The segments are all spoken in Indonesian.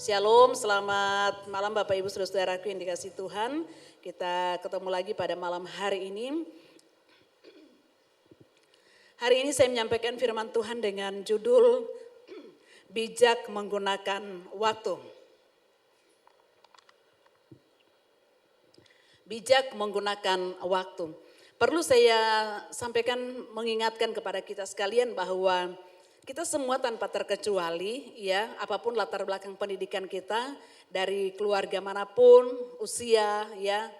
Shalom, selamat malam Bapak Ibu Saudara-saudaraku yang dikasihi Tuhan. Kita ketemu lagi pada malam hari ini. Hari ini saya menyampaikan firman Tuhan dengan judul Bijak Menggunakan Waktu. Bijak menggunakan waktu. Perlu saya sampaikan, mengingatkan kepada kita sekalian bahwa kita semua tanpa terkecuali, ya, apapun latar belakang pendidikan kita, dari keluarga manapun, usia, ya,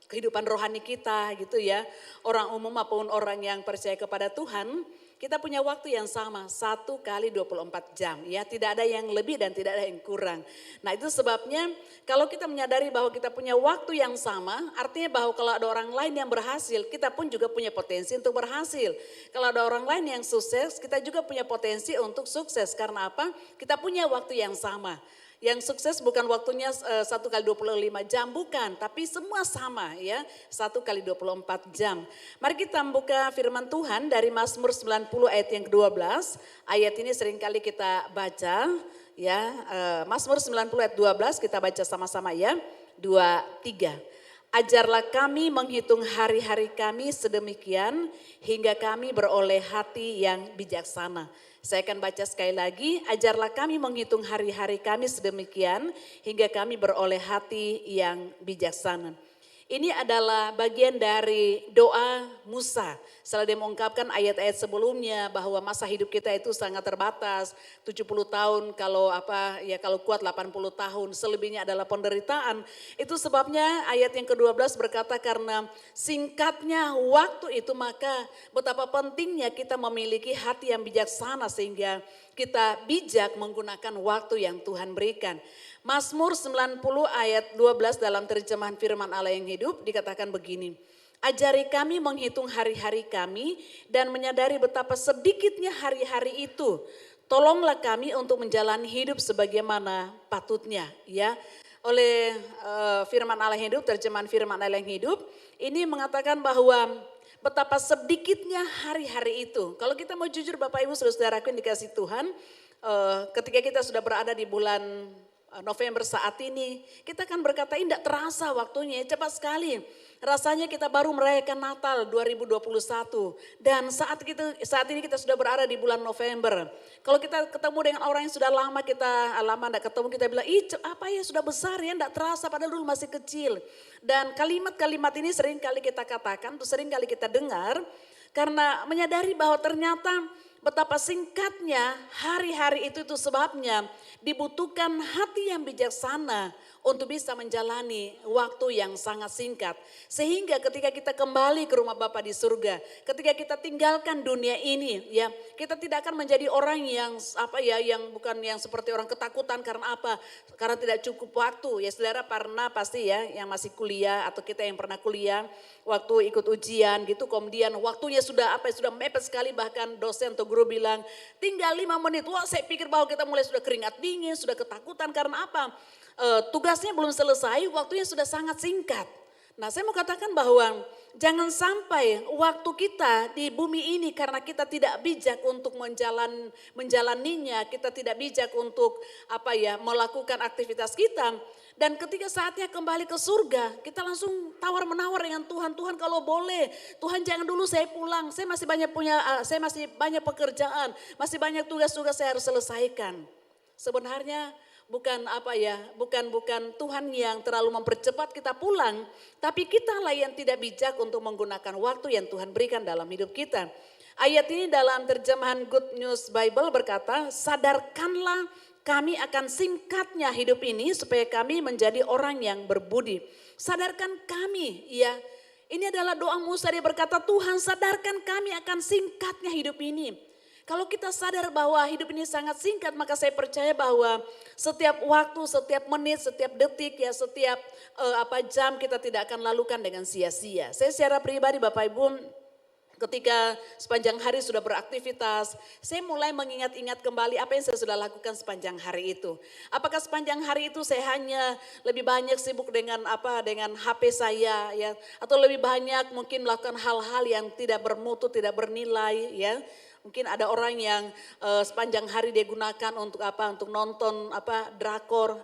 kehidupan rohani kita, gitu ya, orang umum maupun orang yang percaya kepada Tuhan, kita punya waktu yang sama, 1 kali 24 jam, ya, tidak ada yang lebih dan tidak ada yang kurang. Nah itu sebabnya kalau kita menyadari bahwa kita punya waktu yang sama, artinya bahwa kalau ada orang lain yang berhasil, kita pun juga punya potensi untuk berhasil. Kalau ada orang lain yang sukses, kita juga punya potensi untuk sukses. Karena apa? Kita punya waktu yang sama. Yang sukses bukan waktunya 1 kali 25 jam, bukan. Tapi semua sama, ya, 1 kali 24 jam. Mari kita buka firman Tuhan dari Mazmur 90 ayat yang ke-12. Ayat ini seringkali kita baca, ya. Mazmur 90 ayat 12 kita baca sama-sama, ya. 2, 3. Ajarlah kami menghitung hari-hari kami sedemikian hingga kami beroleh hati yang bijaksana. Saya akan baca sekali lagi, ajarlah kami menghitung hari-hari kami sedemikian hingga kami beroleh hati yang bijaksana. Ini adalah bagian dari doa Musa. Setelah dia mengungkapkan ayat-ayat sebelumnya bahwa masa hidup kita itu sangat terbatas, 70 tahun kalau kuat 80 tahun, selebihnya adalah penderitaan. Itu sebabnya ayat yang ke-12 berkata karena singkatnya waktu itu maka betapa pentingnya kita memiliki hati yang bijaksana sehingga kita bijak menggunakan waktu yang Tuhan berikan. Mazmur 90 ayat 12 dalam terjemahan firman Allah yang hidup dikatakan begini. Ajari kami menghitung hari-hari kami dan menyadari betapa sedikitnya hari-hari itu. Tolonglah kami untuk menjalani hidup sebagaimana patutnya, ya. Oleh firman Allah yang hidup, terjemahan firman Allah yang hidup, ini mengatakan bahwa betapa sedikitnya hari-hari itu. Kalau kita mau jujur Bapak Ibu Saudara-saudaraku yang dikasihi Tuhan, ketika kita sudah berada di bulan November saat ini, kita kan berkata ini tidak terasa waktunya, cepat sekali. Rasanya kita baru merayakan Natal 2021 dan saat ini kita sudah berada di bulan November. Kalau kita ketemu dengan orang yang sudah lama tidak ketemu, kita bilang, apa ya sudah besar ya, tidak terasa padahal dulu masih kecil. Dan kalimat-kalimat ini sering kali kita katakan, sering kali kita dengar karena menyadari bahwa ternyata betapa singkatnya hari-hari itu sebabnya dibutuhkan hati yang bijaksana untuk bisa menjalani waktu yang sangat singkat. Sehingga ketika kita kembali ke rumah Bapa di surga, ketika kita tinggalkan dunia ini, ya, kita tidak akan menjadi orang yang bukan yang seperti orang ketakutan karena apa? Karena tidak cukup waktu. Ya saudara pernah pasti ya yang masih kuliah atau kita yang pernah kuliah waktu ikut ujian gitu, kemudian waktunya sudah mepet sekali, bahkan dosen atau guru bilang tinggal 5 menit. Wah, saya pikir bahwa kita mulai sudah keringat dingin, sudah ketakutan karena apa? Tugasnya belum selesai, waktunya sudah sangat singkat. Nah, saya mau katakan bahwa jangan sampai waktu kita di bumi ini karena kita tidak bijak untuk menjalaninya, kita tidak bijak untuk melakukan aktivitas kita. Dan ketika saatnya kembali ke surga, kita langsung tawar-menawar dengan Tuhan. Tuhan kalau boleh, Tuhan jangan dulu saya pulang. Saya masih banyak pekerjaan, masih banyak tugas-tugas saya harus selesaikan. Sebenarnya bukan Tuhan yang terlalu mempercepat kita pulang, tapi kitalah yang tidak bijak untuk menggunakan waktu yang Tuhan berikan dalam hidup kita. Ayat ini dalam terjemahan Good News Bible berkata, sadarkanlah kami akan singkatnya hidup ini supaya kami menjadi orang yang berbudi. Sadarkan kami, ya. Ini adalah doa Musa, dia berkata, Tuhan sadarkan kami akan singkatnya hidup ini. Kalau kita sadar bahwa hidup ini sangat singkat, maka saya percaya bahwa setiap waktu, setiap menit, setiap detik, ya setiap jam kita tidak akan lalukan dengan sia-sia. Saya secara pribadi Bapak Ibu, ketika sepanjang hari sudah beraktivitas, saya mulai mengingat-ingat kembali apa yang saya sudah lakukan sepanjang hari itu. Apakah sepanjang hari itu saya hanya lebih banyak sibuk dengan HP saya, ya, atau lebih banyak mungkin melakukan hal-hal yang tidak bermutu, tidak bernilai, ya. Mungkin ada orang yang sepanjang hari dia gunakan untuk apa? Untuk nonton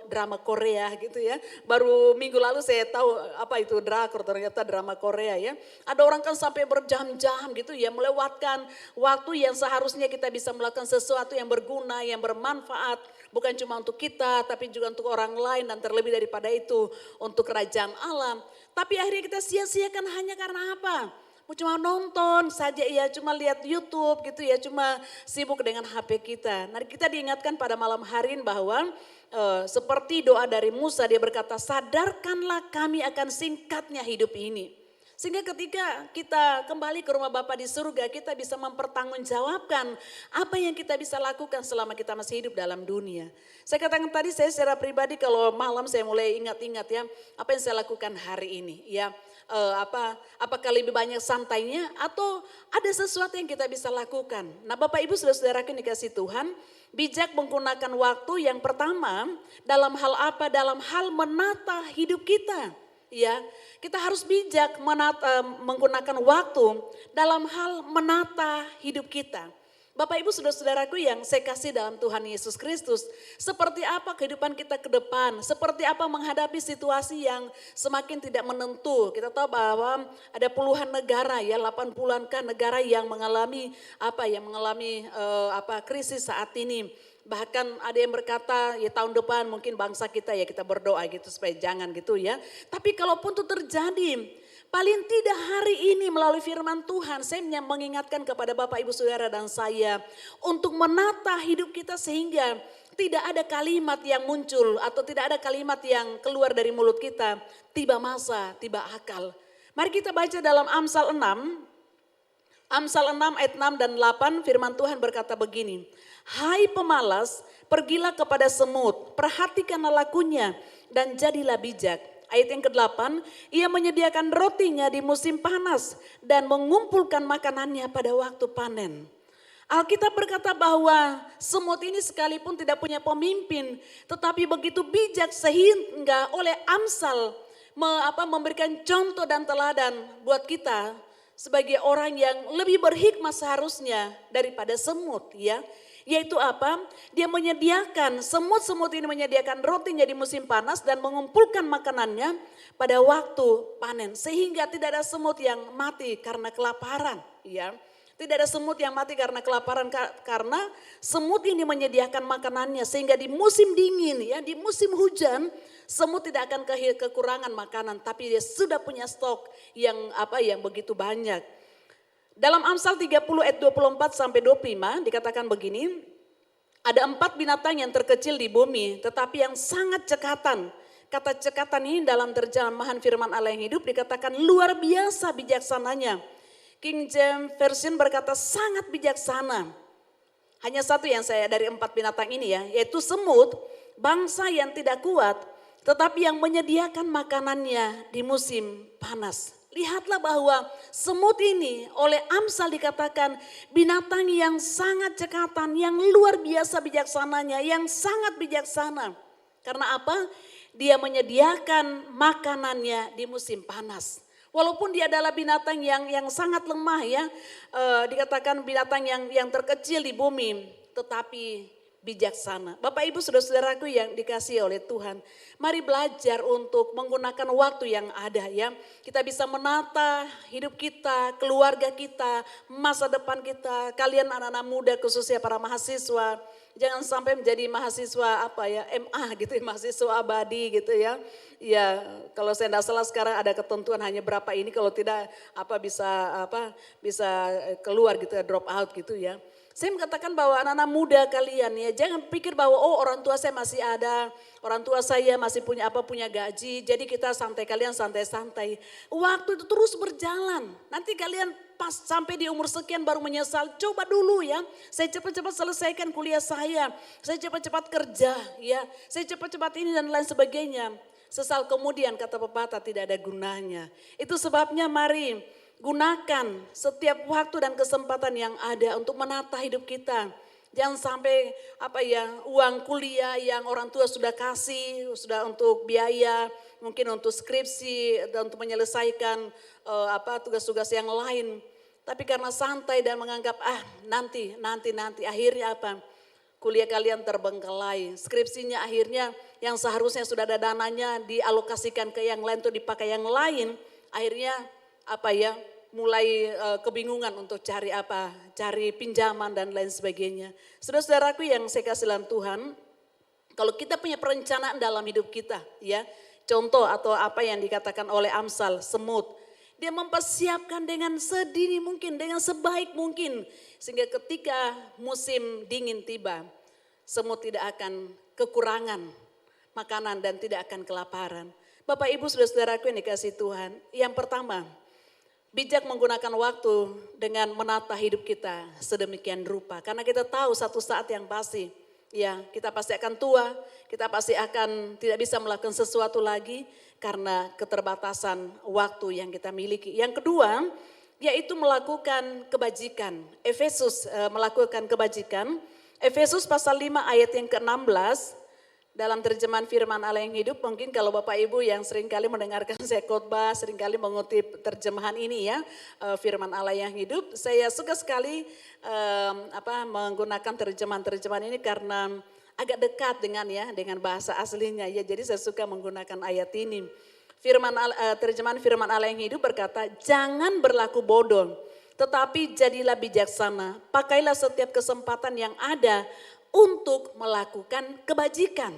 drama Korea gitu ya. Baru minggu lalu saya tahu apa itu drakor, ternyata drama Korea ya. Ada orang kan sampai berjam-jam gitu ya, melewatkan waktu yang seharusnya kita bisa melakukan sesuatu yang berguna, yang bermanfaat. Bukan cuma untuk kita, tapi juga untuk orang lain dan terlebih daripada itu untuk kerajaan Allah. Tapi akhirnya kita sia-siakan hanya karena apa? Cuma nonton saja ya, cuma lihat YouTube gitu ya, cuma sibuk dengan HP kita. Nah kita diingatkan pada malam hari ini bahwa seperti doa dari Musa, dia berkata sadarkanlah kami akan singkatnya hidup ini. Sehingga ketika kita kembali ke rumah Bapa di surga, kita bisa mempertanggungjawabkan apa yang kita bisa lakukan selama kita masih hidup dalam dunia. Saya katakan tadi, saya secara pribadi kalau malam saya mulai ingat-ingat ya, apa yang saya lakukan hari ini ya. Apakah lebih banyak santainya atau ada sesuatu yang kita bisa lakukan. Nah Bapak Ibu saudara-saudaraku yang dikasih Tuhan, bijak menggunakan waktu yang pertama dalam hal apa? Dalam hal menata hidup kita. Ya, kita harus bijak menggunakan waktu dalam hal menata hidup kita. Bapak Ibu saudara-saudaraku yang saya kasih dalam Tuhan Yesus Kristus, seperti apa kehidupan kita ke depan, seperti apa menghadapi situasi yang semakin tidak menentu. Kita tahu bahwa ada puluhan negara ya, 80-an negara yang mengalami krisis saat ini. Bahkan ada yang berkata ya tahun depan mungkin bangsa kita ya kita berdoa gitu supaya jangan gitu ya. Tapi kalaupun itu terjadi, paling tidak hari ini melalui firman Tuhan saya mengingatkan kepada Bapak Ibu Saudara dan saya untuk menata hidup kita sehingga tidak ada kalimat yang muncul atau tidak ada kalimat yang keluar dari mulut kita tiba masa, tiba akal. Mari kita baca dalam Amsal 6 ayat 6 dan 8 firman Tuhan berkata begini. Hai pemalas, pergilah kepada semut, perhatikanlah lakunya dan jadilah bijak. Ayat yang ke-8, ia menyediakan rotinya di musim panas dan mengumpulkan makanannya pada waktu panen. Alkitab berkata bahwa semut ini sekalipun tidak punya pemimpin, tetapi begitu bijak sehingga oleh Amsal memberikan contoh dan teladan buat kita sebagai orang yang lebih berhikmah seharusnya daripada semut ya. Yaitu apa? Dia menyediakan, semut-semut ini menyediakan rotinya di musim panas dan mengumpulkan makanannya pada waktu panen. Sehingga tidak ada semut yang mati karena kelaparan. Ya. Tidak ada semut yang mati karena kelaparan karena semut ini menyediakan makanannya. Sehingga di musim dingin, ya, di musim hujan semut tidak akan kekurangan makanan. Tapi dia sudah punya stok yang begitu banyak. Dalam Amsal 30 ayat 24 sampai 25 dikatakan begini, ada 4 binatang yang terkecil di bumi tetapi yang sangat cekatan. Kata cekatan ini dalam terjemahan firman Allah yang hidup dikatakan luar biasa bijaksananya. King James Version berkata sangat bijaksana. Hanya satu yang saya dari 4 binatang ini ya, yaitu semut, bangsa yang tidak kuat tetapi yang menyediakan makanannya di musim panas. Lihatlah bahwa semut ini oleh Amsal dikatakan binatang yang sangat cekatan, yang luar biasa bijaksananya, yang sangat bijaksana. Karena apa? Dia menyediakan makanannya di musim panas. Walaupun dia adalah binatang yang sangat lemah ya, dikatakan binatang yang terkecil di bumi, tetapi bijaksana. Bapak Ibu saudara-saudaraku yang dikasihi oleh Tuhan, mari belajar untuk menggunakan waktu yang ada ya. Kita bisa menata hidup kita, keluarga kita, masa depan kita. Kalian anak-anak muda khususnya para mahasiswa, jangan sampai menjadi mahasiswa MA gitu ya, mahasiswa abadi gitu ya. Ya, kalau saya tidak salah sekarang ada ketentuan hanya berapa ini, kalau tidak bisa keluar gitu ya, drop out gitu ya. Saya mengatakan bahwa anak-anak muda kalian ya, jangan pikir bahwa orang tua saya masih ada, orang tua saya masih punya gaji, jadi kita kalian santai-santai. Waktu itu terus berjalan, nanti kalian pas sampai di umur sekian baru menyesal, coba dulu ya, saya cepat-cepat selesaikan kuliah saya cepat-cepat kerja ya, saya cepat-cepat ini dan lain sebagainya. Sesal kemudian kata pepatah tidak ada gunanya. Itu sebabnya mari gunakan setiap waktu dan kesempatan yang ada untuk menata hidup kita. Jangan sampai uang kuliah yang orang tua sudah kasih, sudah untuk biaya, mungkin untuk skripsi dan untuk menyelesaikan tugas-tugas yang lain. Tapi karena santai dan menganggap nanti, akhirnya apa? Kuliah kalian terbengkelai, skripsinya akhirnya yang seharusnya sudah ada dananya dialokasikan ke yang lain untuk dipakai yang lain. Akhirnya apa ya, mulai kebingungan untuk cari apa, cari pinjaman dan lain sebagainya. Saudara-saudaraku yang saya kasih dalam Tuhan, kalau kita punya perencanaan dalam hidup kita ya, contoh atau apa yang dikatakan oleh Amsal, semut. Dia mempersiapkan dengan sedini mungkin, dengan sebaik mungkin. Sehingga ketika musim dingin tiba, semut tidak akan kekurangan makanan dan tidak akan kelaparan. Bapak Ibu saudara-saudaraku yang dikasih Tuhan, yang pertama, bijak menggunakan waktu dengan menata hidup kita sedemikian rupa. Karena kita tahu satu saat yang pasti, ya kita pasti akan tua, kita pasti akan tidak bisa melakukan sesuatu lagi karena keterbatasan waktu yang kita miliki. Yang kedua, yaitu melakukan kebajikan. Efesus melakukan kebajikan. Efesus pasal 5 ayat yang ke-16 dalam terjemahan firman Allah yang hidup. Mungkin kalau Bapak Ibu yang seringkali mendengarkan saya khotbah, seringkali mengutip terjemahan ini ya, firman Allah yang hidup. Saya suka sekali menggunakan terjemahan-terjemahan ini karena agak dekat dengan bahasa aslinya ya. Jadi saya suka menggunakan ayat ini. Terjemahan firman Allah yang hidup berkata, jangan berlaku bodoh, tetapi jadilah bijaksana. Pakailah setiap kesempatan yang ada untuk melakukan kebajikan.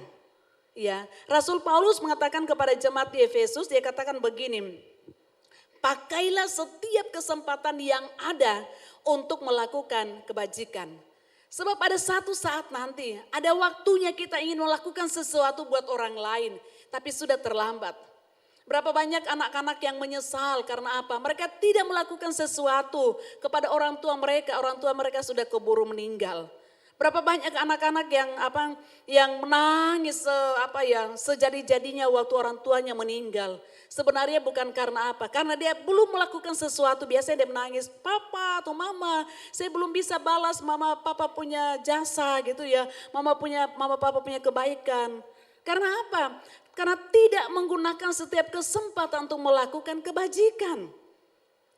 Ya, Rasul Paulus mengatakan kepada jemaat di Efesus, dia katakan begini, pakailah setiap kesempatan yang ada untuk melakukan kebajikan. Sebab pada satu saat nanti ada waktunya kita ingin melakukan sesuatu buat orang lain, tapi sudah terlambat. Berapa banyak anak-anak yang menyesal karena apa? Mereka tidak melakukan sesuatu kepada orang tua mereka sudah keburu meninggal. Berapa banyak anak-anak yang menangis sejadi-jadinya waktu orang tuanya meninggal. Sebenarnya bukan karena apa? Karena dia belum melakukan sesuatu. Biasanya dia menangis, papa atau mama, saya belum bisa balas mama papa punya jasa gitu ya. Mama papa punya kebaikan. Karena apa? Karena tidak menggunakan setiap kesempatan untuk melakukan kebajikan.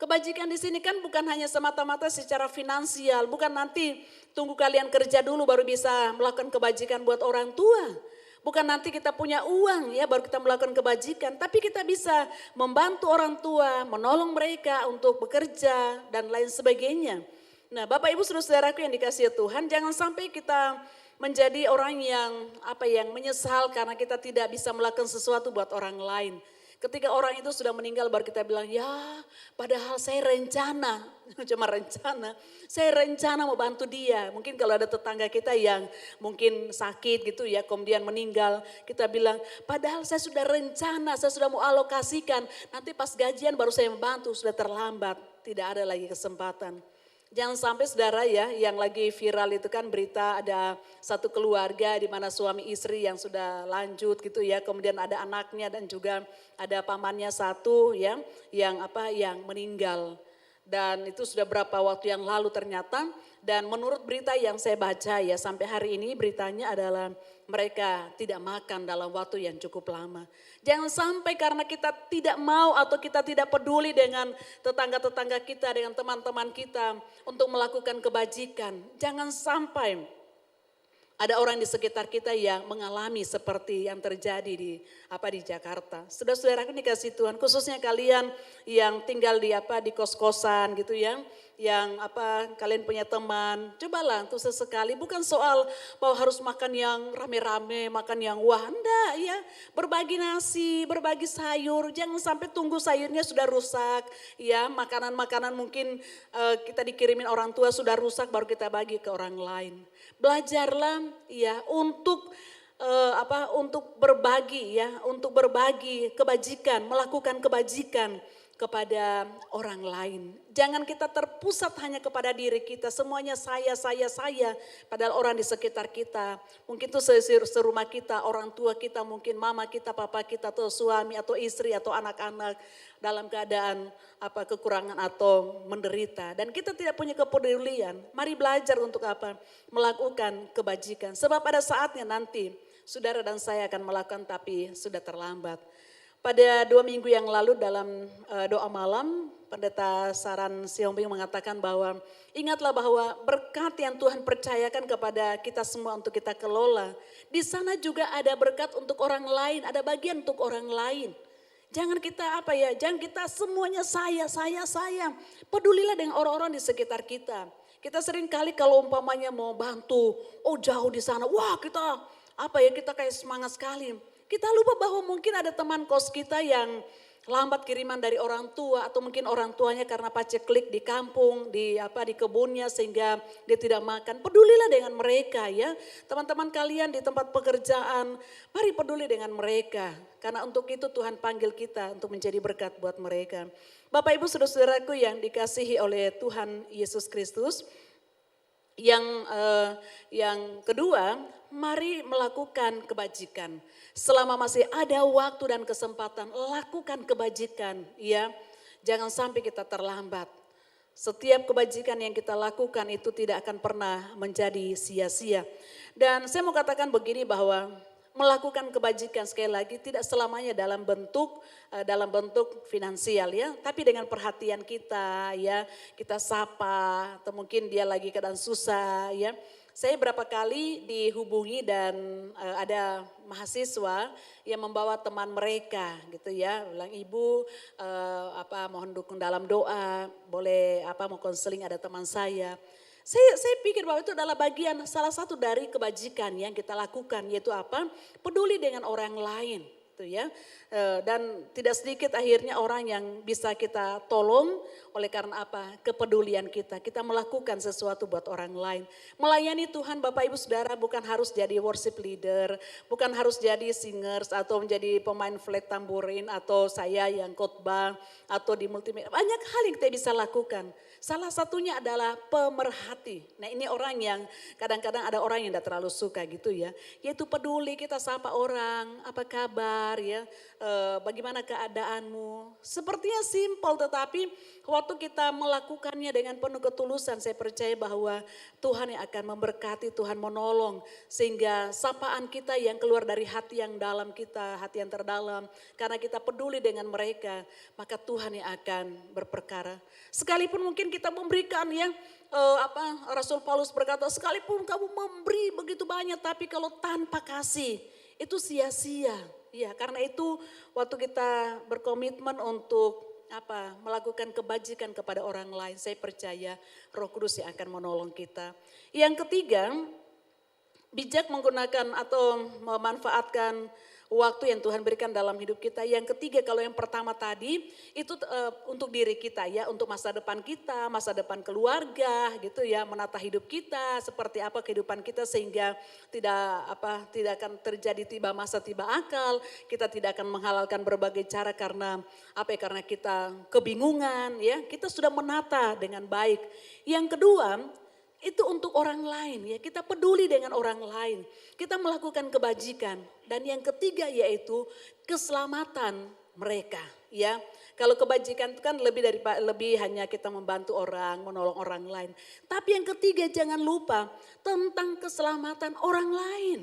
Kebajikan di sini kan bukan hanya semata-mata secara finansial, bukan nanti tunggu kalian kerja dulu baru bisa melakukan kebajikan buat orang tua. Bukan nanti kita punya uang ya baru kita melakukan kebajikan, tapi kita bisa membantu orang tua, menolong mereka untuk bekerja dan lain sebagainya. Nah, Bapak Ibu saudara-saudaraku yang dikasihi Tuhan, jangan sampai kita menjadi orang yang menyesal karena kita tidak bisa melakukan sesuatu buat orang lain. Ketika orang itu sudah meninggal baru kita bilang, ya padahal saya rencana, saya rencana mau bantu dia. Mungkin kalau ada tetangga kita yang mungkin sakit gitu ya, kemudian meninggal, kita bilang, padahal saya sudah rencana, saya sudah mau alokasikan, nanti pas gajian baru saya membantu, sudah terlambat, tidak ada lagi kesempatan. Jangan sampai saudara ya, yang lagi viral itu kan berita ada satu keluarga di mana suami istri yang sudah lanjut gitu ya, kemudian ada anaknya dan juga ada pamannya satu ya, yang meninggal. Dan itu sudah berapa waktu yang lalu ternyata, dan menurut berita yang saya baca ya sampai hari ini beritanya adalah mereka tidak makan dalam waktu yang cukup lama. Jangan sampai karena kita tidak mau atau kita tidak peduli dengan tetangga-tetangga kita, dengan teman-teman kita untuk melakukan kebajikan. Jangan sampai ada orang di sekitar kita yang mengalami seperti yang terjadi di Jakarta. Saudara-saudaraku dikasih Tuhan, khususnya kalian yang tinggal di kos-kosan gitu ya. Yang kalian punya teman, cobalah tuh sesekali, bukan soal bahwa harus makan yang rame-rame, makan yang wah, enggak ya. Berbagi nasi, berbagi sayur, jangan sampai tunggu sayurnya sudah rusak. Ya, makanan-makanan mungkin kita dikirimin orang tua sudah rusak baru kita bagi ke orang lain. Belajarlah ya untuk berbagi ya, untuk berbagi kebajikan, melakukan kebajikan kepada orang lain. Jangan kita terpusat hanya kepada diri kita, semuanya saya, padahal orang di sekitar kita, mungkin itu serumah kita, orang tua kita, mungkin mama kita, papa kita, atau suami, atau istri, atau anak-anak dalam keadaan kekurangan atau menderita. Dan kita tidak punya kepedulian, mari belajar untuk melakukan kebajikan. Sebab pada saatnya nanti, saudara dan saya akan melakukan tapi sudah terlambat. Pada 2 minggu yang lalu dalam doa malam, Pendeta Saran Siombing mengatakan bahwa ingatlah bahwa berkat yang Tuhan percayakan kepada kita semua untuk kita kelola. Di sana juga ada berkat untuk orang lain, ada bagian untuk orang lain. Jangan kita jangan kita semuanya saya. Pedulilah dengan orang-orang di sekitar kita. Kita sering kali kalau umpamanya mau bantu, jauh di sana, wah kita kayak semangat sekali. Kita lupa bahwa mungkin ada teman kos kita yang lambat kiriman dari orang tua atau mungkin orang tuanya karena paceklik di kampung, di kebunnya sehingga dia tidak makan. Pedulilah dengan mereka ya. Teman-teman kalian di tempat pekerjaan, mari peduli dengan mereka. Karena untuk itu Tuhan panggil kita untuk menjadi berkat buat mereka. Bapak Ibu saudara-saudaraku yang dikasihi oleh Tuhan Yesus Kristus. Yang kedua, mari melakukan kebajikan. Selama masih ada waktu dan kesempatan, lakukan kebajikan ya. Jangan sampai kita terlambat. Setiap kebajikan yang kita lakukan itu tidak akan pernah menjadi sia-sia. Dan saya mau katakan begini bahwa melakukan kebajikan sekali lagi tidak selamanya dalam bentuk finansial ya, tapi dengan perhatian kita ya, kita sapa atau mungkin dia lagi keadaan susah ya. Saya berapa kali dihubungi dan ada mahasiswa yang membawa teman mereka gitu ya, bilang ibu mohon dukung dalam doa, boleh mau konseling ada teman saya. Saya pikir bahwa itu adalah bagian salah satu dari kebajikan yang kita lakukan, yaitu peduli dengan orang lain. Ya. Dan tidak sedikit akhirnya orang yang bisa kita tolong oleh karena kepedulian kita. Kita melakukan sesuatu buat orang lain. Melayani Tuhan Bapak Ibu Saudara bukan harus jadi worship leader, bukan harus jadi singers atau menjadi pemain flat tamborin atau saya yang khotbah atau di multimedia. Banyak hal yang kita bisa lakukan. Salah satunya adalah pemerhati. Nah ini orang yang kadang-kadang ada orang yang tidak terlalu suka gitu ya. Yaitu peduli, kita sapa orang, apa kabar ya, bagaimana keadaanmu. Sepertinya simpel tetapi waktu kita melakukannya dengan penuh ketulusan saya percaya bahwa Tuhan yang akan memberkati, Tuhan menolong. Sehingga sapaan kita yang keluar dari hati yang dalam kita, hati yang terdalam. Karena kita peduli dengan mereka, maka Tuhan yang akan berperkara. Sekalipun mungkin kita memberikan ya, Rasul Paulus berkata sekalipun kamu memberi begitu banyak tapi kalau tanpa kasih itu sia-sia. Ya, karena itu waktu kita berkomitmen untuk melakukan kebajikan kepada orang lain, saya percaya Roh Kudus yang akan menolong kita. Yang ketiga, bijak menggunakan atau memanfaatkan waktu yang Tuhan berikan dalam hidup kita. Yang ketiga, kalau yang pertama tadi itu untuk diri kita ya, untuk masa depan kita, masa depan keluarga gitu ya, menata hidup kita, seperti apa kehidupan kita sehingga tidak akan terjadi tiba masa tiba akal, kita tidak akan menghalalkan berbagai cara karena karena kita kebingungan ya, kita sudah menata dengan baik. Yang kedua, itu untuk orang lain ya, kita peduli dengan orang lain, kita melakukan kebajikan. Dan yang ketiga yaitu keselamatan mereka ya. Kalau kebajikan itu kan lebih hanya kita membantu orang, menolong orang lain. Tapi yang ketiga jangan lupa tentang keselamatan orang lain.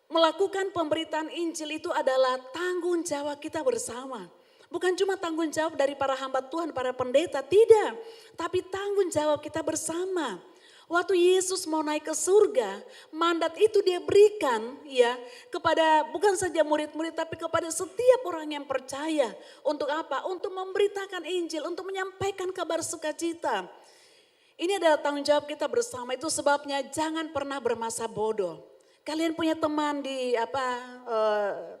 Melakukan pemberitaan Injil itu adalah tanggung jawab kita bersama. Bukan cuma tanggung jawab dari para hamba Tuhan, para pendeta, tidak. Tapi tanggung jawab kita bersama. Waktu Yesus mau naik ke surga, mandat itu dia berikan ya kepada bukan saja murid-murid tapi kepada setiap orang yang percaya. Untuk apa? Untuk memberitakan Injil, untuk menyampaikan kabar sukacita. Ini adalah tanggung jawab kita bersama, itu sebabnya jangan pernah bermasa bodoh. Kalian punya teman di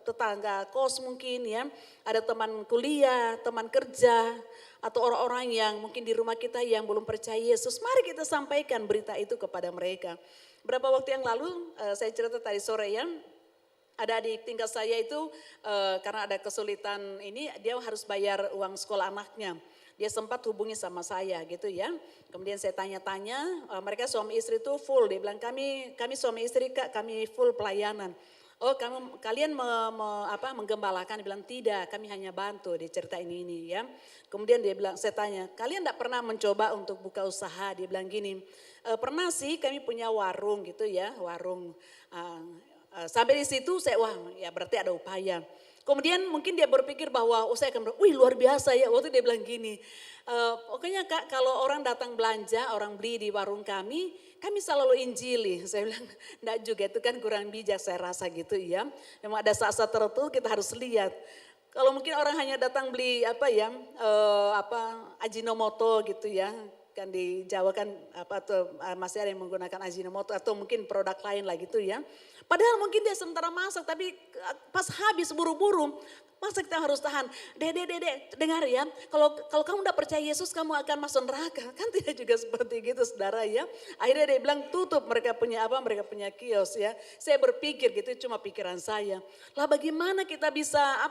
tetangga kos mungkin ya, ada teman kuliah, teman kerja, atau orang-orang yang mungkin di rumah kita yang belum percaya Yesus. Mari kita sampaikan berita itu kepada mereka. Berapa waktu yang lalu saya cerita tadi sore ya, ada adik tingkat saya itu karena ada kesulitan ini dia harus bayar uang sekolah anaknya. Dia sempat hubungi sama saya gitu ya. Kemudian saya tanya-tanya, mereka suami istri itu full. Dia bilang kami suami istri Kak, kami full pelayanan. Oh kalian menggembalakan? Dia bilang tidak, kami hanya bantu. Dia cerita ini ya. Kemudian dia bilang, saya tanya, kalian enggak pernah mencoba untuk buka usaha? Dia bilang gini, pernah sih kami punya warung gitu ya, warung. Sampai di situ saya wah ya berarti ada upaya. Kemudian mungkin dia berpikir bahwa, saya akan wih luar biasa ya, waktu dia bilang gini, pokoknya Kak kalau orang datang belanja, orang beli di warung kami selalu injili. Saya bilang, enggak juga itu kan kurang bijak saya rasa gitu ya. Memang ada saat-saat tertentu kita harus lihat. Kalau mungkin orang hanya datang beli Ajinomoto gitu ya, kan di Jawa kan masih ada yang menggunakan Ajinomoto atau mungkin produk lain lah gitu ya. Padahal mungkin dia sementara masak tapi pas habis buru-buru, masa kita harus tahan. Dek, dengar ya, kalau kamu udah percaya Yesus kamu akan masuk neraka. Kan tidak juga seperti gitu saudara ya. Akhirnya dia bilang tutup mereka punya kios ya. Saya berpikir gitu cuma pikiran saya. Lah bagaimana kita bisa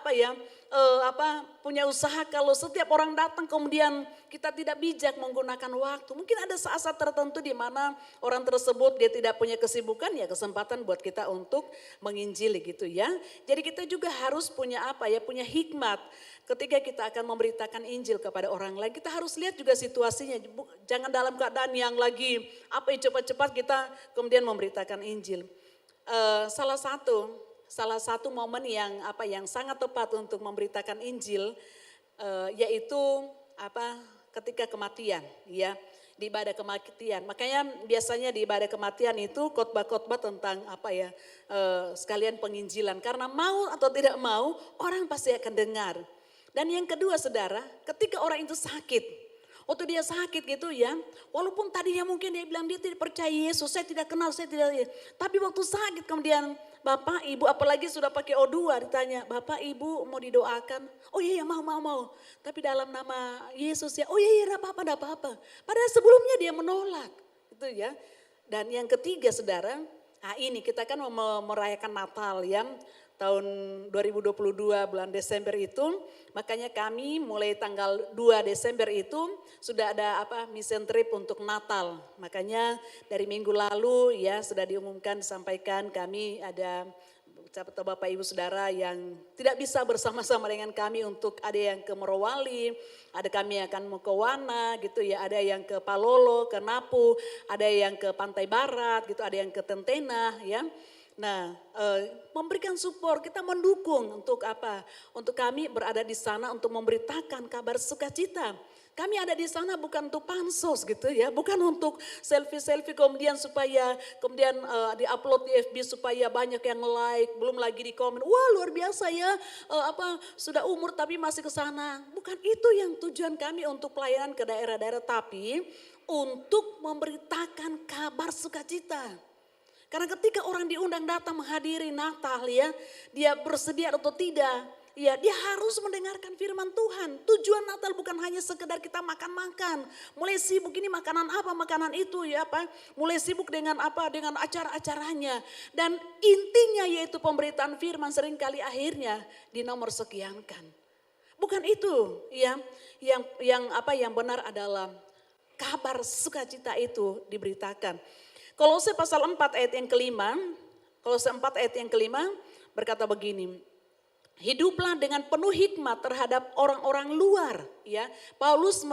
punya usaha kalau setiap orang datang kemudian kita tidak bijak menggunakan waktu. Mungkin ada saat-saat tertentu di mana orang tersebut dia tidak punya kesibukan ya kesempatan buat kita untuk menginjili gitu ya. Jadi kita juga harus punya punya hikmat ketika kita akan memberitakan Injil kepada orang lain. Kita harus lihat juga situasinya. Jangan dalam keadaan yang lagi cepat-cepat kita kemudian memberitakan Injil. Salah satu momen yang sangat tepat untuk memberitakan Injil yaitu ketika kematian ya. Di ibadah kematian. Makanya biasanya di ibadah kematian itu khotbah-khotbah tentang sekalian penginjilan. Karena mau atau tidak mau orang pasti akan dengar. Dan yang kedua saudara, ketika orang itu sakit. Waktu dia sakit gitu ya, walaupun tadinya mungkin dia bilang dia tidak percaya Yesus, saya tidak kenal, tapi waktu sakit kemudian Bapak, Ibu, apalagi sudah pakai O2 ditanya, Bapak, Ibu mau didoakan? Oh iya mau. Tapi dalam nama Yesus ya, oh iya enggak apa-apa. Padahal sebelumnya dia menolak. Itu ya. Dan yang ketiga saudara, ini kita kan mau merayakan Natal ya. Tahun 2022 bulan Desember itu, makanya kami mulai tanggal 2 Desember itu sudah ada mission trip untuk Natal. Makanya dari minggu lalu ya sudah diumumkan disampaikan kami ada Bapak Ibu Saudara yang tidak bisa bersama-sama dengan kami untuk ada yang ke Morowali, ada kami akan mau ke Wana gitu ya, ada yang ke Palolo, ke Napu, ada yang ke Pantai Barat gitu, ada yang ke Tentena ya. Nah, memberikan support, kita mendukung untuk Untuk kami berada di sana untuk memberitakan kabar sukacita. Kami ada di sana bukan untuk pansos gitu ya, bukan untuk selfie kemudian supaya diupload di FB supaya banyak yang like, belum lagi di komen. Wah, luar biasa ya, sudah umur tapi masih ke sana. Bukan itu yang tujuan kami untuk pelayanan ke daerah-daerah, tapi untuk memberitakan kabar sukacita. Karena ketika orang diundang datang menghadiri Natal ya, dia bersedia atau tidak, ya dia harus mendengarkan firman Tuhan. Tujuan Natal bukan hanya sekedar kita makan-makan. Mulai sibuk ini makanan apa, makanan itu ya mulai sibuk dengan dengan acara-acaranya. Dan intinya yaitu pemberitaan firman seringkali akhirnya dinomor sekiankan. Bukan itu ya, yang benar adalah kabar sukacita itu diberitakan. Kolose pasal 4 ayat yang kelima, Kolose 4 ayat yang kelima berkata begini, hiduplah dengan penuh hikmat terhadap orang-orang luar. Ya, Paulus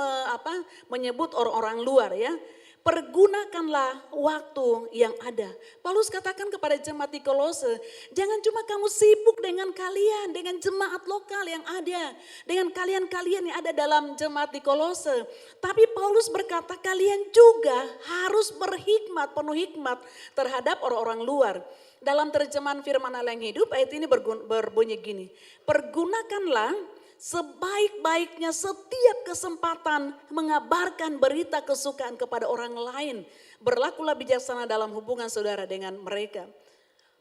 menyebut orang-orang luar ya. Pergunakanlah waktu yang ada. Paulus katakan kepada jemaat di Kolose, jangan cuma kamu sibuk dengan kalian, dengan jemaat lokal yang ada, dengan kalian-kalian yang ada dalam jemaat di Kolose. Tapi Paulus berkata kalian juga harus berhikmat, penuh hikmat terhadap orang-orang luar. Dalam terjemahan firman Allah yang hidup, ayat ini berbunyi gini, pergunakanlah sebaik-baiknya setiap kesempatan mengabarkan berita kesukaan kepada orang lain. Berlakulah bijaksana dalam hubungan saudara dengan mereka.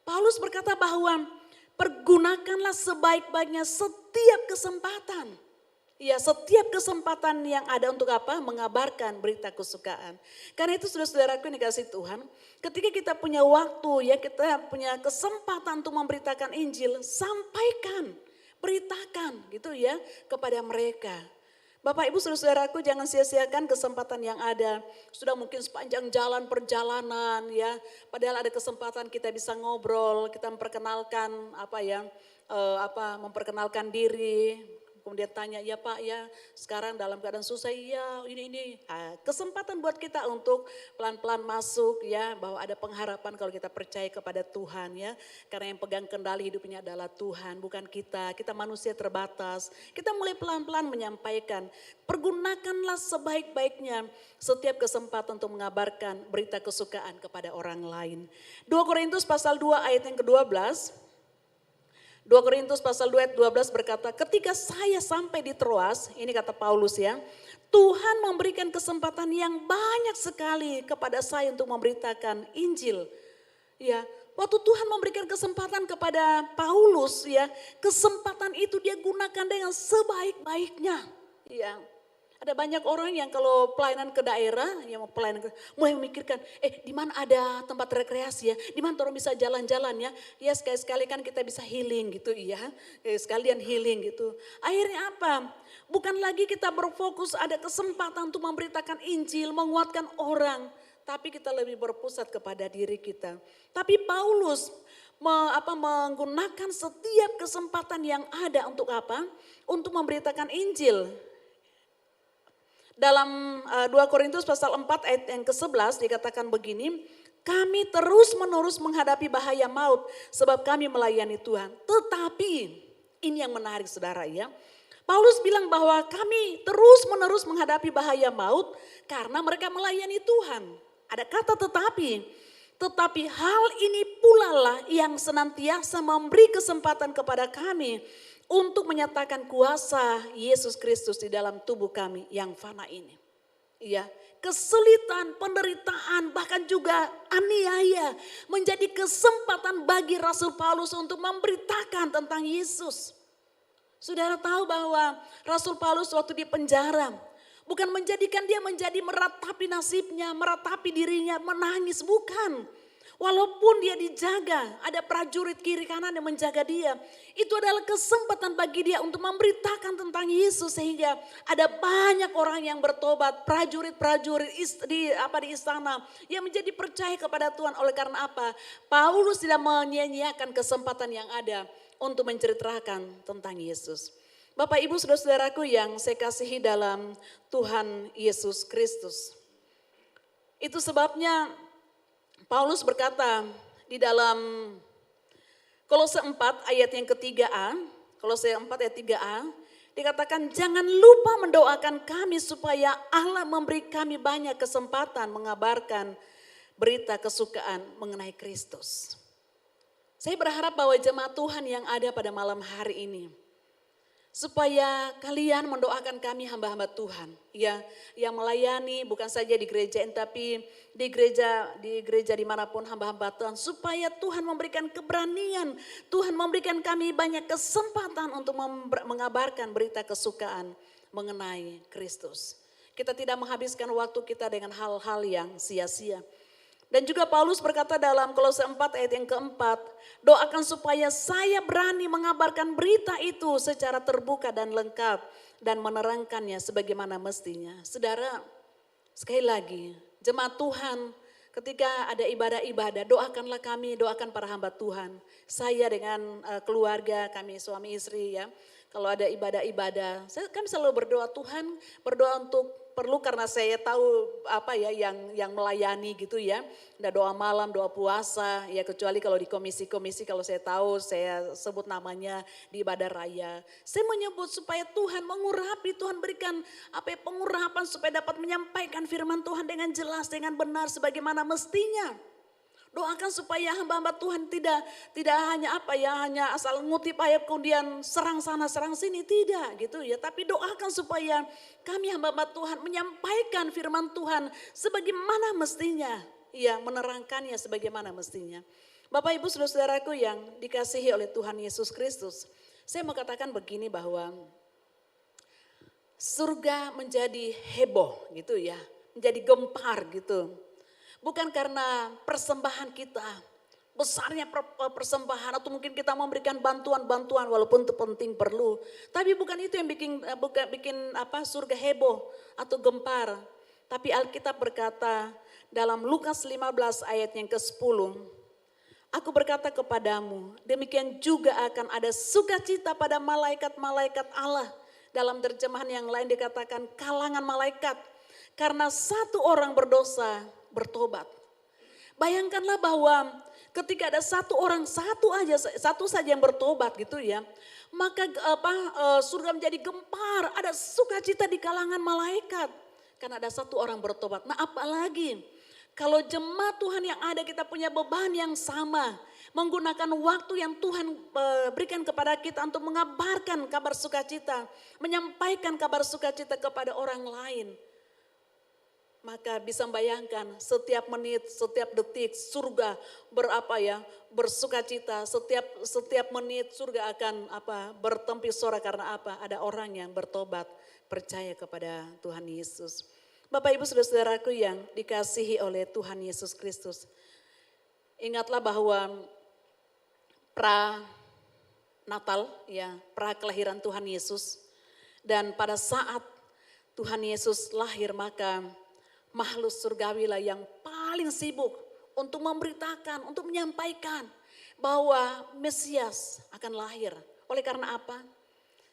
Paulus berkata bahwa pergunakanlah sebaik-baiknya setiap kesempatan. Ya, setiap kesempatan yang ada untuk mengabarkan berita kesukaan. Karena itu saudara-saudaraku yang dikasihi Tuhan, ketika kita punya waktu ya, kita punya kesempatan untuk memberitakan Injil, sampaikan. Beritakan gitu ya kepada mereka. Bapak Ibu saudara-saudaraku jangan sia-siakan kesempatan yang ada. Sudah mungkin sepanjang jalan perjalanan ya. Padahal ada kesempatan kita bisa ngobrol, kita memperkenalkan memperkenalkan diri. kemudian tanya, ya Pak ya sekarang dalam keadaan susah, iya ini. Kesempatan buat kita untuk pelan-pelan masuk ya, bahwa ada pengharapan kalau kita percaya kepada Tuhan ya. Karena yang pegang kendali hidupnya adalah Tuhan, bukan kita manusia terbatas. Kita mulai pelan-pelan menyampaikan, pergunakanlah sebaik-baiknya setiap kesempatan untuk mengabarkan berita kesukaan kepada orang lain. 2 Korintus pasal 2 ayat yang ke-12. 2 Korintus pasal 2 ayat 12 berkata, ketika saya sampai di Troas, ini kata Paulus ya, Tuhan memberikan kesempatan yang banyak sekali kepada saya untuk memberitakan Injil. Ya, waktu Tuhan memberikan kesempatan kepada Paulus ya, kesempatan itu dia gunakan dengan sebaik-baiknya. Ya. Ada banyak orang yang kalau pelayanan ke daerah, yang mau pelayanan mulai memikirkan, di mana ada tempat rekreasi ya, di mana orang bisa jalan-jalan ya, ya sekali-sekali kan kita bisa healing gitu ya, sekalian healing gitu. Akhirnya apa? Bukan lagi kita berfokus ada kesempatan untuk memberitakan Injil, menguatkan orang, tapi kita lebih berpusat kepada diri kita. Tapi Paulus menggunakan setiap kesempatan yang ada untuk apa? Untuk memberitakan Injil. Dalam 2 Korintus pasal 4 ayat yang ke-11 dikatakan begini, kami terus menerus menghadapi bahaya maut sebab kami melayani Tuhan. Tetapi ini yang menarik saudara ya. Paulus bilang bahwa kami terus menerus menghadapi bahaya maut karena mereka melayani Tuhan. Ada kata tetapi hal ini pula lah yang senantiasa memberi kesempatan kepada kami untuk menyatakan kuasa Yesus Kristus di dalam tubuh kami yang fana ini. Ya, kesulitan, penderitaan, bahkan juga aniaya menjadi kesempatan bagi Rasul Paulus untuk memberitakan tentang Yesus. Saudara tahu bahwa Rasul Paulus waktu di penjara bukan menjadikan dia menjadi meratapi nasibnya, meratapi dirinya, menangis, bukan. Walaupun dia dijaga, ada prajurit kiri kanan yang menjaga dia. Itu adalah kesempatan bagi dia untuk memberitakan tentang Yesus sehingga ada banyak orang yang bertobat, prajurit-prajurit di istana yang menjadi percaya kepada Tuhan. Oleh karena apa? Paulus tidak menyia-nyiakan kesempatan yang ada untuk menceritakan tentang Yesus. Bapak Ibu saudara-saudaraku yang saya kasihi dalam Tuhan Yesus Kristus. Itu sebabnya Paulus berkata di dalam Kolose 4 ayat yang ke-3a, Kolose 4 ayat 3a, dikatakan jangan lupa mendoakan kami supaya Allah memberi kami banyak kesempatan mengabarkan berita kesukaan mengenai Kristus. Saya berharap bahwa jemaat Tuhan yang ada pada malam hari ini, supaya kalian mendoakan kami hamba-hamba Tuhan ya, yang melayani bukan saja di gereja tapi di gereja dimanapun hamba-hamba Tuhan, supaya Tuhan memberikan keberanian, Tuhan memberikan kami banyak kesempatan untuk mengabarkan berita kesukaan mengenai Kristus. Kita tidak menghabiskan waktu kita dengan hal-hal yang sia-sia. Dan juga Paulus berkata dalam Kolose 4 ayat yang keempat, doakan supaya saya berani mengabarkan berita itu secara terbuka dan lengkap dan menerangkannya sebagaimana mestinya. Saudara, sekali lagi, jemaat Tuhan, ketika ada ibadah-ibadah, doakanlah kami, doakan para hamba Tuhan. Saya dengan keluarga, kami suami istri ya, kalau ada ibadah-ibadah, kami selalu berdoa, Tuhan berdoa untuk perlu karena saya tahu apa ya yang melayani gitu ya. Ada doa malam, doa puasa ya, kecuali kalau di komisi-komisi kalau saya tahu saya sebut namanya di ibadah raya. Saya menyebut supaya Tuhan mengurapi, Tuhan berikan pengurapan supaya dapat menyampaikan firman Tuhan dengan jelas, dengan benar sebagaimana mestinya. Doakan supaya hamba-hamba Tuhan tidak hanya hanya asal ngutip ayat kemudian serang sana serang sini, tidak gitu ya. Tapi doakan supaya kami hamba-hamba Tuhan menyampaikan firman Tuhan sebagaimana mestinya, ya, menerangkannya sebagaimana mestinya. Bapak Ibu saudara-saudaraku yang dikasihi oleh Tuhan Yesus Kristus, saya mau katakan begini bahwa surga menjadi heboh gitu ya, menjadi gempar gitu. Bukan karena persembahan kita, besarnya persembahan atau mungkin kita memberikan bantuan-bantuan walaupun itu penting perlu. Tapi bukan itu yang bikin surga heboh atau gempar. Tapi Alkitab berkata dalam Lukas 15 ayat yang ke-10. Aku berkata kepadamu, demikian juga akan ada sukacita pada malaikat-malaikat Allah Dalam terjemahan yang lain dikatakan kalangan malaikat. Karena satu orang berdosa bertobat. Bayangkanlah bahwa ketika ada satu orang, satu saja yang bertobat gitu ya. Maka surga menjadi gempar, ada sukacita di kalangan malaikat. Karena ada satu orang bertobat. Nah apalagi kalau jemaat Tuhan yang ada kita punya beban yang sama. Menggunakan waktu yang Tuhan berikan kepada kita untuk mengabarkan kabar sukacita. Menyampaikan kabar sukacita kepada orang lain. Maka bisa membayangkan setiap menit, setiap detik surga bersukacita. Setiap menit surga akan bertempis suara karena apa? Ada orang yang bertobat, percaya kepada Tuhan Yesus. Bapak Ibu saudara-saudaraku yang dikasihi oleh Tuhan Yesus Kristus. Ingatlah bahwa Natal ya, kelahiran Tuhan Yesus. Dan pada saat Tuhan Yesus lahir maka makhluk surgawilah yang paling sibuk untuk memberitakan, untuk menyampaikan bahwa Mesias akan lahir. Oleh karena apa?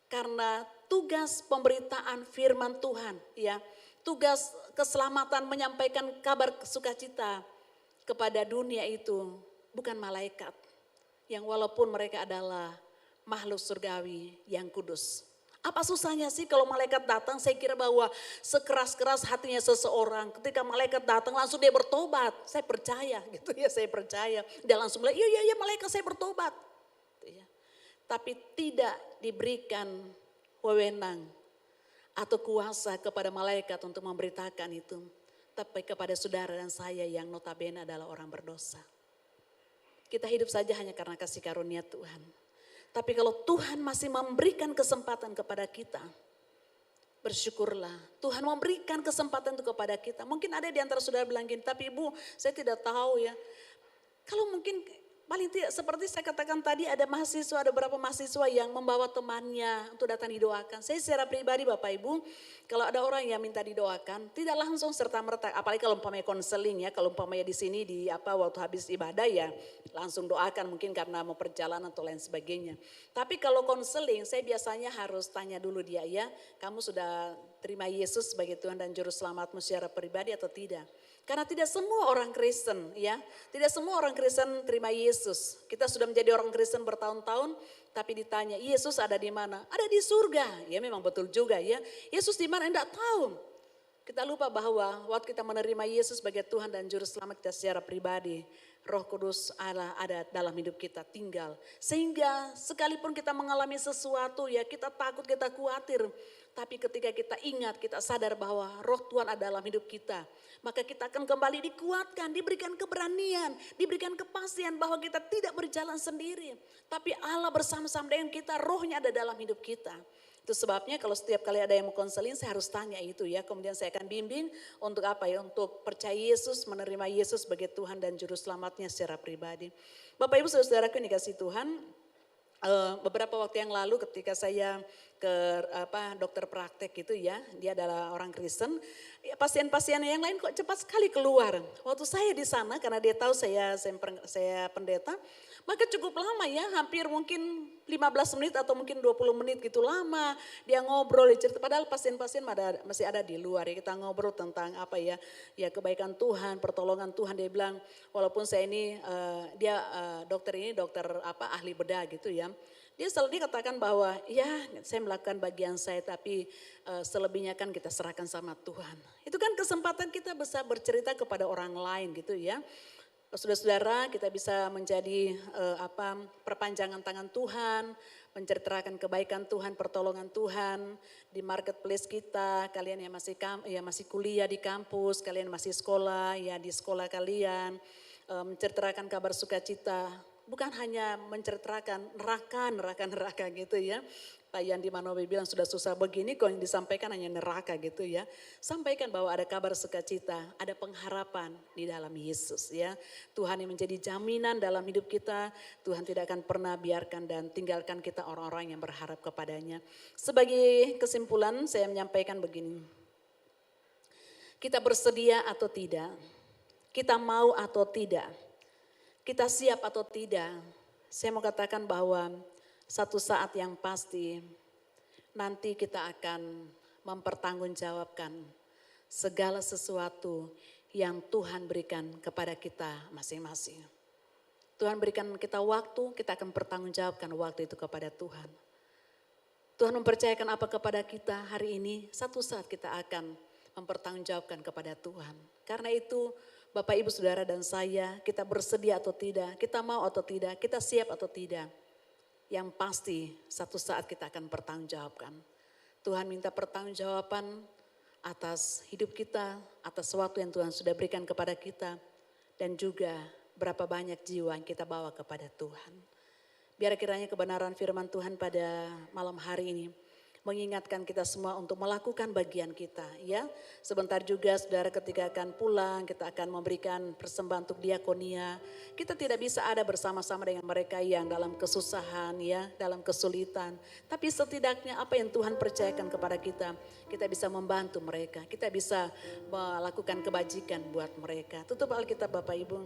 Karena tugas pemberitaan firman Tuhan, ya, tugas keselamatan menyampaikan kabar sukacita kepada dunia itu bukan malaikat, yang walaupun mereka adalah makhluk surgawi yang kudus. Apa susahnya sih kalau malaikat datang? Saya kira bahwa sekeras-keras hatinya seseorang, ketika malaikat datang langsung dia bertobat. Saya percaya gitu ya, saya percaya. Dia langsung bilang, iya malaikat saya bertobat. Gitu ya. Tapi tidak diberikan wewenang atau kuasa kepada malaikat untuk memberitakan itu. Tapi kepada saudara dan saya yang notabene adalah orang berdosa. Kita hidup saja hanya karena kasih karunia Tuhan. Tapi kalau Tuhan masih memberikan kesempatan kepada kita, bersyukurlah. Tuhan memberikan kesempatan itu kepada kita. Mungkin ada di antara saudara bilang gini, tapi Ibu saya tidak tahu ya. Kalau mungkin paling tidak seperti saya katakan tadi ada beberapa mahasiswa yang membawa temannya untuk datang didoakan. Saya secara pribadi Bapak Ibu, kalau ada orang yang minta didoakan, tidak langsung serta-merta, apalagi kalau umpamanya konseling ya, kalau umpamanya di sini waktu habis ibadah ya langsung doakan mungkin karena mau perjalanan atau lain sebagainya. Tapi kalau konseling saya biasanya harus tanya dulu dia ya, kamu sudah terima Yesus sebagai Tuhan dan Juru Selamatmu secara pribadi atau tidak? Karena tidak semua orang Kristen ya, tidak semua orang Kristen terima Yesus. Kita sudah menjadi orang Kristen bertahun-tahun, tapi ditanya Yesus ada di mana? Ada di surga. Ya memang betul juga ya. Yesus di mana? Enggak tahu. Kita lupa bahwa waktu kita menerima Yesus sebagai Tuhan dan Juru Selamat kita secara pribadi, Roh Kudus Allah ada dalam hidup kita, tinggal. Sehingga sekalipun kita mengalami sesuatu ya, kita takut, kita khawatir. Tapi ketika kita ingat, kita sadar bahwa Roh Tuhan ada dalam hidup kita, maka kita akan kembali dikuatkan, diberikan keberanian, diberikan kepastian bahwa kita tidak berjalan sendiri. Tapi Allah bersama-sama dengan kita, Rohnya ada dalam hidup kita. Itu sebabnya kalau setiap kali ada yang mau konseling saya harus tanya itu ya. Kemudian saya akan bimbing untuk apa ya, untuk percaya Yesus, menerima Yesus sebagai Tuhan dan Juru Selamatnya secara pribadi. Bapak Ibu saudaraku yang dikasih Tuhan, beberapa waktu yang lalu ketika saya ke dokter praktek gitu ya, dia adalah orang Kristen, ya, pasien-pasien yang lain kok cepat sekali keluar. Waktu saya di sana karena dia tahu saya pendeta, maka cukup lama ya, hampir mungkin 15 menit atau mungkin 20 menit gitu lama. Dia ngobrol, dia cerita, padahal pasien-pasien masih ada di luar ya. Kita ngobrol tentang apa ya kebaikan Tuhan, pertolongan Tuhan. Dia bilang walaupun saya ini, dokter ahli bedah gitu ya. Dia selalu dikatakan bahwa ya saya melakukan bagian saya tapi selebihnya kan kita serahkan sama Tuhan. Itu kan kesempatan kita bisa bercerita kepada orang lain gitu ya. Saudara-saudara kita bisa menjadi perpanjangan tangan Tuhan, menceritakan kebaikan Tuhan, pertolongan Tuhan di marketplace kita. Kalian yang masih kuliah di kampus, kalian masih sekolah ya di sekolah kalian, menceritakan kabar sukacita. Bukan hanya menceritakan neraka gitu ya. Pak Yandi Manowi bilang sudah susah begini kok yang disampaikan hanya neraka gitu ya. Sampaikan bahwa ada kabar sukacita, ada pengharapan di dalam Yesus ya. Tuhan yang menjadi jaminan dalam hidup kita, Tuhan tidak akan pernah biarkan dan tinggalkan kita orang-orang yang berharap kepadanya. Sebagai kesimpulan saya menyampaikan begini. Kita bersedia atau tidak, kita mau atau tidak, kita siap atau tidak, saya mau katakan bahwa satu saat yang pasti nanti kita akan mempertanggungjawabkan segala sesuatu yang Tuhan berikan kepada kita masing-masing. Tuhan berikan kita waktu, kita akan pertanggungjawabkan waktu itu kepada Tuhan. Tuhan mempercayakan apa kepada kita hari ini, satu saat kita akan mempertanggungjawabkan kepada Tuhan. Karena itu Bapak Ibu Saudara dan saya, kita bersedia atau tidak, kita mau atau tidak, kita siap atau tidak. Yang pasti satu saat kita akan pertanggungjawabkan. Tuhan minta pertanggungjawaban atas hidup kita, atas sesuatu yang Tuhan sudah berikan kepada kita. Dan juga berapa banyak jiwa yang kita bawa kepada Tuhan. Biar kiranya kebenaran firman Tuhan pada malam hari ini mengingatkan kita semua untuk melakukan bagian kita, ya. Sebentar juga saudara ketika akan pulang, kita akan memberikan persembahan untuk diakonia. Kita tidak bisa ada bersama-sama dengan mereka yang dalam kesusahan, ya, dalam kesulitan. Tapi setidaknya apa yang Tuhan percayakan kepada kita bisa membantu mereka. Kita bisa melakukan kebajikan buat mereka. Tutup Alkitab Bapak Ibu.